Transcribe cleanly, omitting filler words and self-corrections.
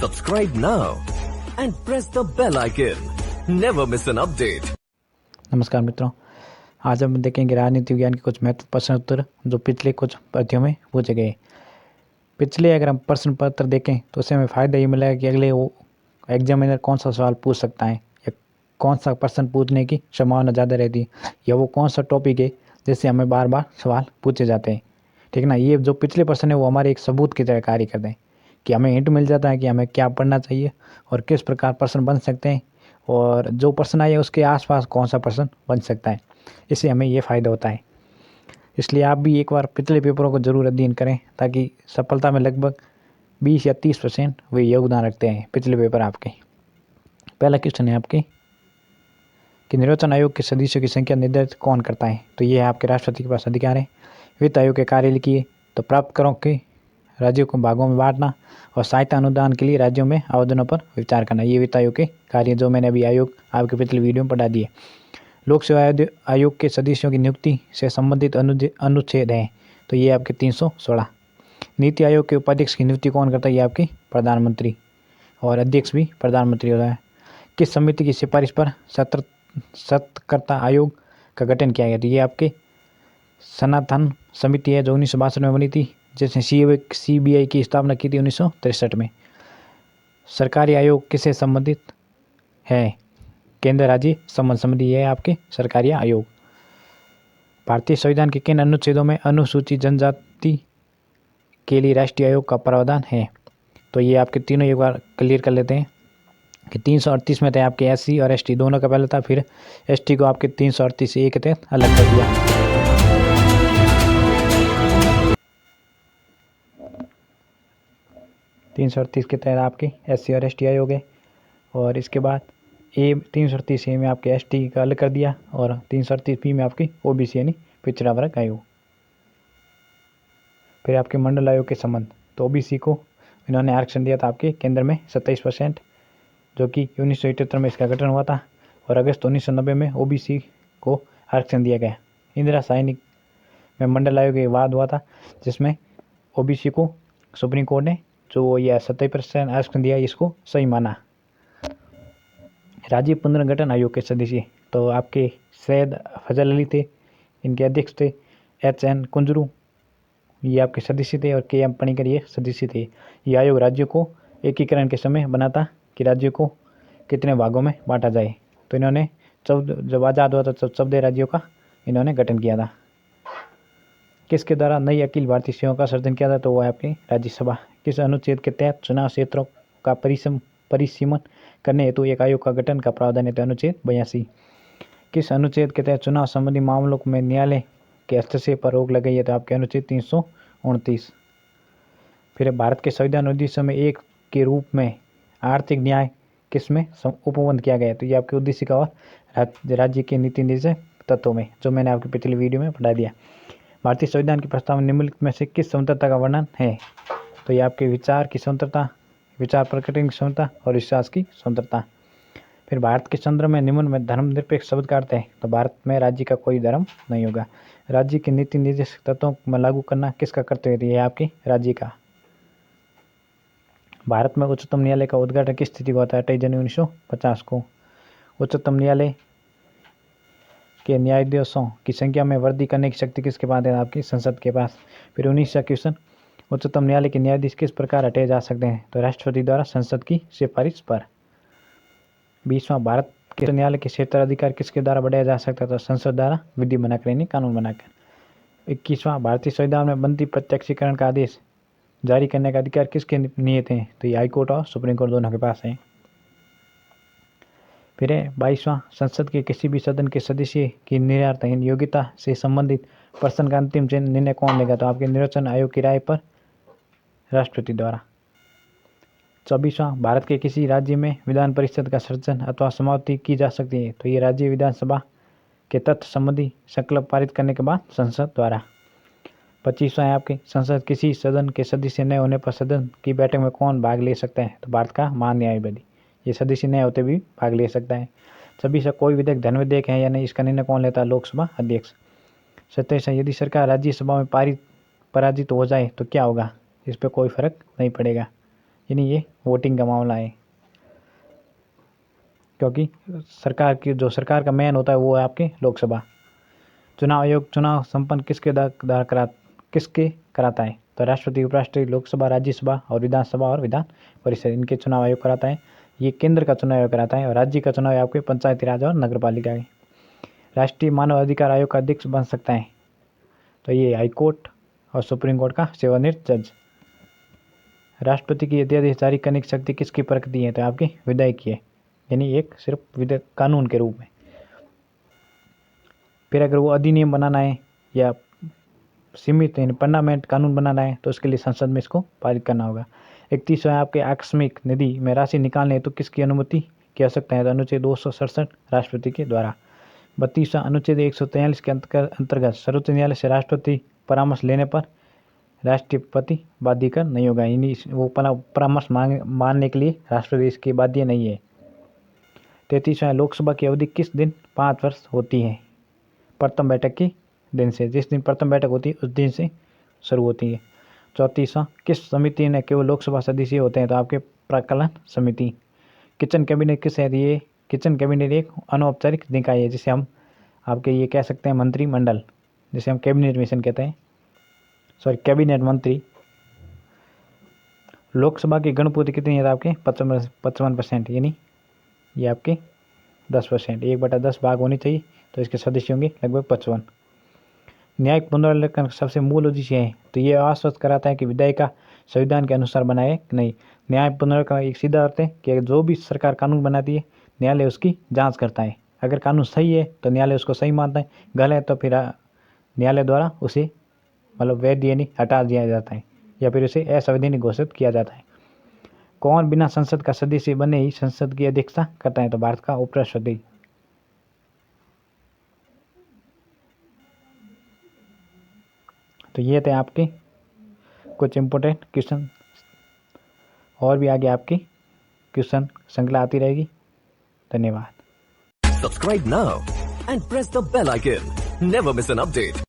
Subscribe now and press the bell icon. Never miss an update. नमस्कार मित्रों, आज हम देखेंगे राजनीति विज्ञान के कुछ महत्वपूर्ण प्रश्न उत्तर जो पिछले कुछ पद्धतियों में पूछे गए। पिछले अगर हम प्रश्न पत्र देखें तो उससे हमें फ़ायदा ये मिलेगा कि अगले वो एग्जामिनर कौन सा सवाल पूछ सकता है या कौन सा प्रश्न पूछने की संभावना ज़्यादा रहती है या वो कौन सा टॉपिक है जिससे हमें बार बार सवाल पूछे जाते हैं। ठीक ना, ये जो पिछले प्रश्न है वो हमारे एक सबूत की तरह कार्य करते हैं कि हमें हिंट मिल जाता है कि हमें क्या पढ़ना चाहिए और किस प्रकार प्रश्न बन सकते हैं और जो प्रश्न आए उसके आसपास कौन सा प्रश्न बन सकता है। इससे हमें ये फ़ायदा होता है। इसलिए आप भी एक बार पिछले पेपरों को ज़रूर अध्ययन करें ताकि सफलता में लगभग 20 या 30% वे योगदान रखते हैं पिछले पेपर आपके। पहला क्वेश्चन है आपके कि निर्वाचन आयोग के सदस्यों की संख्या निर्धारित कौन करता है। तो ये है आपके राष्ट्रपति के पास अधिकार है। वित्त आयोग के कार्य लिखिए तो प्राप्त करों के राज्यों को भागों में बांटना और सहायता अनुदान के लिए राज्यों में आवेदनों पर विचार करना, ये वित्त आयोग के कार्य जो मैंने अभी आयोग आपके पिछले वीडियो में पढ़ा दिए। लोक सेवा आयोग के सदस्यों की नियुक्ति से संबंधित अनुच्छेद हैं तो ये आपके 316। नीति आयोग के उपाध्यक्ष की नियुक्ति कौन करता है, ये आपके प्रधानमंत्री और अध्यक्ष भी प्रधानमंत्री होता है। किस समिति की सिफारिश पर सत्कर्ता आयोग का गठन किया गया, तो ये आपके सनातन समिति है जो 1962 में बनी थी, जिसने CBI की स्थापना की थी 1963 में। सरकारी आयोग किससे संबंधित है, केंद्र राज्य संबंध समिति है आपके सरकारी आयोग। भारतीय संविधान के किन अनुच्छेदों में अनुसूचित जनजाति के लिए राष्ट्रीय आयोग का प्रावधान है, तो ये आपके तीनों एक बार क्लियर कर लेते हैं कि 338 में थे आपके SC और ST दोनों का पहले था, फिर ST को आपके 338 ए के तहत अलग कर दिया। के तहत आपके SC और ST आयोग है और इसके बाद 338 ए में आपके ST का अलग कर दिया और 338 बी में आपकी OBC यानी पिछड़ा वर्ग आयोग। फिर आपके मंडल आयोग के संबंध, तो OBC को इन्होंने आरक्षण दिया था आपके केंद्र में 27%, जो कि 1978 में इसका गठन हुआ था और अगस्त 1990 में OBC को आरक्षण दिया गया। इंदिरा सैनिक में मंडल आयोग के वाद हुआ था जिसमें OBC को सुप्रीम कोर्ट ने जो यह 27% आरक्षण दिया इसको सही माना। राज्य पुनर्गठन आयोग के सदस्य, तो आपके सैयद फजल अली थे, इनके अध्यक्ष थे HN कुंजरू, ये आपके सदस्य थे, और KM पणिकर ये सदस्य थे। ये आयोग राज्यों को एकीकरण के समय बना था कि राज्यों को कितने भागों में बांटा जाए। तो इन्होंने जब आज़ाद हुआ था तब 14 राज्यों का इन्होंने गठन किया था। किसके द्वारा नई अखिल भारतीय सेवाओं का सृजन किया था, तो वो है आपकी राज्यसभा। किस अनुच्छेद के तहत चुनाव क्षेत्रों का परिसीमन करने हेतु एक आयोग का गठन का प्रावधान है, तो अनुच्छेद 82। किस अनुच्छेद के तहत चुनाव संबंधी मामलों में न्यायालय के हस्तक्षेप पर रोक लगाई है, तो आपके अनुच्छेद 329। फिर भारत के संविधान उद्देश्यों में एक के रूप में आर्थिक न्याय किसमें उपबंध किया गया है, तो ये आपके उद्देश्य का और राज्य के नीति निर्देशक तत्वों में, जो मैंने आपके पिछले वीडियो में पढ़ा दिया। भारतीय संविधान की प्रस्तावना निम्नलिखित में से किस स्वतंत्रता का वर्णन है, तो ये आपके विचार की स्वतंत्रता, विचार प्रकटन की स्वतंत्रता और विश्वास की स्वतंत्रता। फिर भारत के संदर्भ में निम्न में धर्मनिरपेक्ष शब्द का अर्थ है, तो भारत में राज्य का कोई धर्म नहीं होगा। राज्य के नीति निर्देशक तत्वों में लागू करना किसका कर्तव्य है, आपके राज्य का। भारत में उच्चतम न्यायालय का उद्घाटन किस तिथि को होता है, 28 जनवरी 1950 को। उच्चतम न्यायालय के न्यायाधीशों की संख्या में वृद्धि करने की शक्ति किसके पास है, आपकी संसद के पास। फिर 19वां क्वेश्चन, उच्चतम न्यायालय के न्यायाधीश किस प्रकार हटाए जा सकते हैं, तो राष्ट्रपति द्वारा संसद की सिफारिश पर। 20वां, भारत के न्यायालय के क्षेत्राधिकार किसके द्वारा बढ़ाया जा सकता है, तो संसद द्वारा विधि बनाकर यानी कानून बनाकर। 21वां, भारतीय संविधान में बनती प्रत्यक्षीकरण का आदेश जारी करने का अधिकार किसके नियत हैं, तो ये हाईकोर्ट और सुप्रीम कोर्ट दोनों के पास है। फिर 22वां, संसद के किसी भी सदन के सदस्य की निर्वाचन योग्यता से संबंधित प्रश्न का अंतिम निर्णय कौन लेगा, तो आपके निर्वाचन आयोग की राय पर राष्ट्रपति द्वारा। 24वां, भारत के किसी राज्य में विधान परिषद का सृजन अथवा समाप्ति की जा सकती है, तो ये राज्य विधानसभा के तथ्य संबंधी संकल्प पारित करने के बाद संसद द्वारा। 25वां है आपके, संसद किसी सदन के सदस्य न होने पर सदन की बैठक में कौन भाग ले सकता है, तो भारत का महान्यायवादी, ये सदस्य न होते भी भाग ले सकता है। 26वां, कोई विधेयक धन विधेयक है या नहीं, इसका निर्णय कौन लेता है, लोकसभा अध्यक्ष। 27वां, यदि सरकार राज्यसभा में पराजित हो जाए तो क्या होगा, इस पर कोई फर्क नहीं पड़ेगा, यानी ये वोटिंग का मामला है, क्योंकि सरकार का मेन होता है वो है आपके लोकसभा। चुनाव आयोग चुनाव संपन्न किसके कराता है? तो राष्ट्रपति, उपराष्ट्रपति, लोकसभा, राज्यसभा और विधानसभा और विधान परिषद, इनके चुनाव आयोग कराता है। ये केंद्र का चुनाव आयोग कराता है। और राज्य का चुनाव आपके पंचायती राज और नगर पालिका है। राष्ट्रीय मानव अधिकार आयोग का अध्यक्ष बन सकता है तो ये हाई कोर्ट और सुप्रीम कोर्ट का सेवानिवृत्त जज। राष्ट्रपति की अध्यादेश जारी करने की शक्ति किसकी प्रकृति है? तो आपकी विधायक की है, यानी एक सिर्फ विधायक कानून के रूप में। फिर अगर वो अधिनियम बनाना है या सीमित परमानेंट कानून बनाना है तो उसके लिए संसद में इसको पारित करना होगा। 31वां आपके आकस्मिक निधि में राशि निकालने हेतु किसकी अनुमति की आवश्यकता है? तो अनुच्छेद 267 राष्ट्रपति के द्वारा। 32वां अनुच्छेद 143 के अंतर्गत सर्वोच्च न्यायालय से राष्ट्रपति परामर्श लेने पर राष्ट्रपति बाध्यकर नहीं होगा, यानी वो परामर्श मानने के लिए राष्ट्रपति इसके बाध्य नहीं है। 33वां लोकसभा की अवधि किस दिन 5 वर्ष होती है? प्रथम बैठक के दिन से, जिस दिन प्रथम बैठक होती है उस दिन से शुरू होती है। 34वां किस समिति में केवल लोकसभा सदस्य होते हैं? तो आपके प्राक्कलन समिति। किचन कैबिनेट किस है? ये किचन कैबिनेट एक अनौपचारिक निकाय है जिसे हम आपके ये कह सकते हैं मंत्रिमंडल, जिसे हम कैबिनेट मिशन कहते हैं, कैबिनेट मंत्री। लोकसभा की गणपूर्ति कितनी है? आपके 55%, यानी ये आपके 10%, 1/10 भाग होनी चाहिए, तो इसके सदस्य होंगे लगभग 55। न्यायिक पुनर्विलोकन सबसे मूल उद्देश्य है तो ये आश्वस्त कराता है कि विधायिका का संविधान के अनुसार बनाए नहीं। न्यायिक पुनर्विलोकन एक सीधा अर्थ है कि जो भी सरकार कानून बनाती है न्यायालय उसकी जांच करता है। अगर कानून सही है तो न्यायालय उसको सही मानता है, गलत है तो फिर न्यायालय द्वारा उसे वैध यानी हटा दिया जाता है या फिर उसे असंवैधानिक घोषित किया जाता है। कौन बिना संसद का सदस्य बने ही संसद की अध्यक्षता करता है? तो भारत का उपराष्ट्रपति। तो ये थे आपके कुछ इम्पोर्टेंट क्वेश्चन, और भी आगे आपकी क्वेश्चन श्रृंखला आती रहेगी। धन्यवाद। Subscribe now and press the bell icon. Never miss an update.